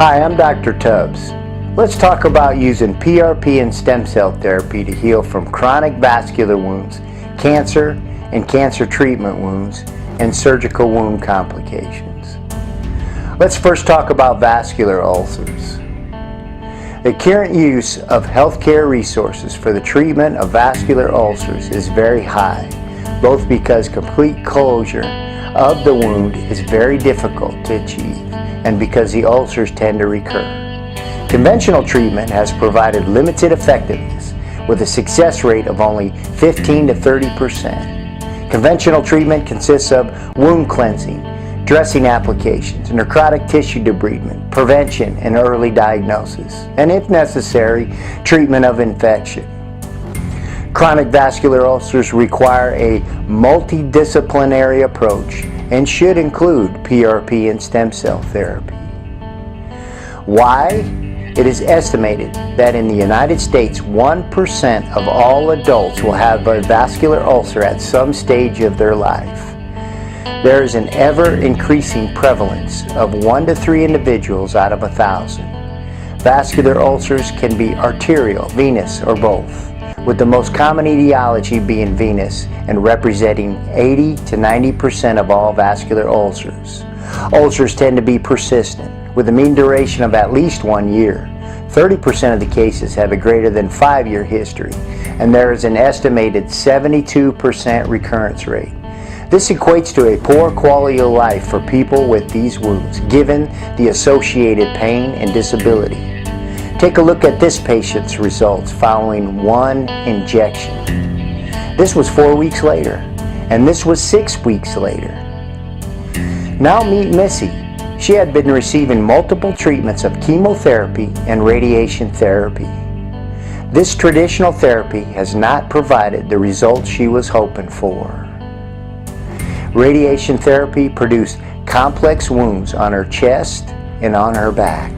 Hi, I'm Dr. Tubbs. Let's talk about using PRP and stem cell therapy to heal from chronic vascular wounds, cancer and cancer treatment wounds, and surgical wound complications. Let's first talk about vascular ulcers. The current use of healthcare resources for the treatment of vascular ulcers is very high, both because complete closure of the wound is very difficult to achieve and because the ulcers tend to recur. Conventional treatment has provided limited effectiveness with a success rate of only 15 to 30%. Conventional treatment consists of wound cleansing, dressing applications, necrotic tissue debridement, prevention and early diagnosis, and if necessary, treatment of infection. Chronic vascular ulcers require a multidisciplinary approach and should include PRP and stem cell therapy. Why? It is estimated that in the United States, 1% of all adults will have a vascular ulcer at some stage of their life. There is an ever-increasing prevalence of 1 to 3 individuals out of 1,000. Vascular ulcers can be arterial, venous, or both, with the most common etiology being venous and representing 80 to 90% of all vascular ulcers. Ulcers tend to be persistent, with a mean duration of at least 1 year. 30% of the cases have a greater than 5-year history, and there is an estimated 72% recurrence rate. This equates to a poor quality of life for people with these wounds, given the associated pain and disability. Take a look at this patient's results following 1 injection. This was 4 weeks later, and this was 6 weeks later. Now meet Missy. She had been receiving multiple treatments of chemotherapy and radiation therapy. This traditional therapy has not provided the results she was hoping for. Radiation therapy produced complex wounds on her chest and on her back.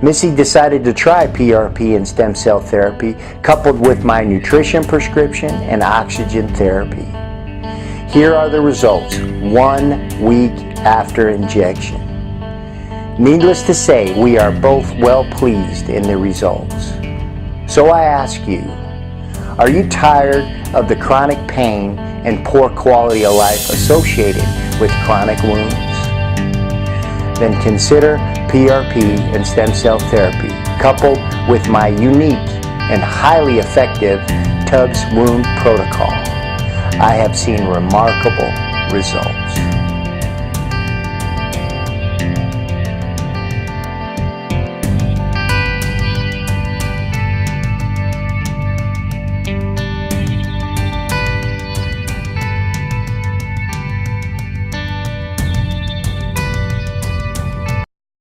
Missy decided to try PRP and stem cell therapy coupled with my nutrition prescription and oxygen therapy. Here are the results 1 week after injection. Needless to say, we are both well pleased in the results. So I ask you, are you tired of the chronic pain and poor quality of life associated with chronic wounds? Then consider PRP and stem cell therapy coupled with my unique and highly effective Tubbs wound protocol. I have seen remarkable results.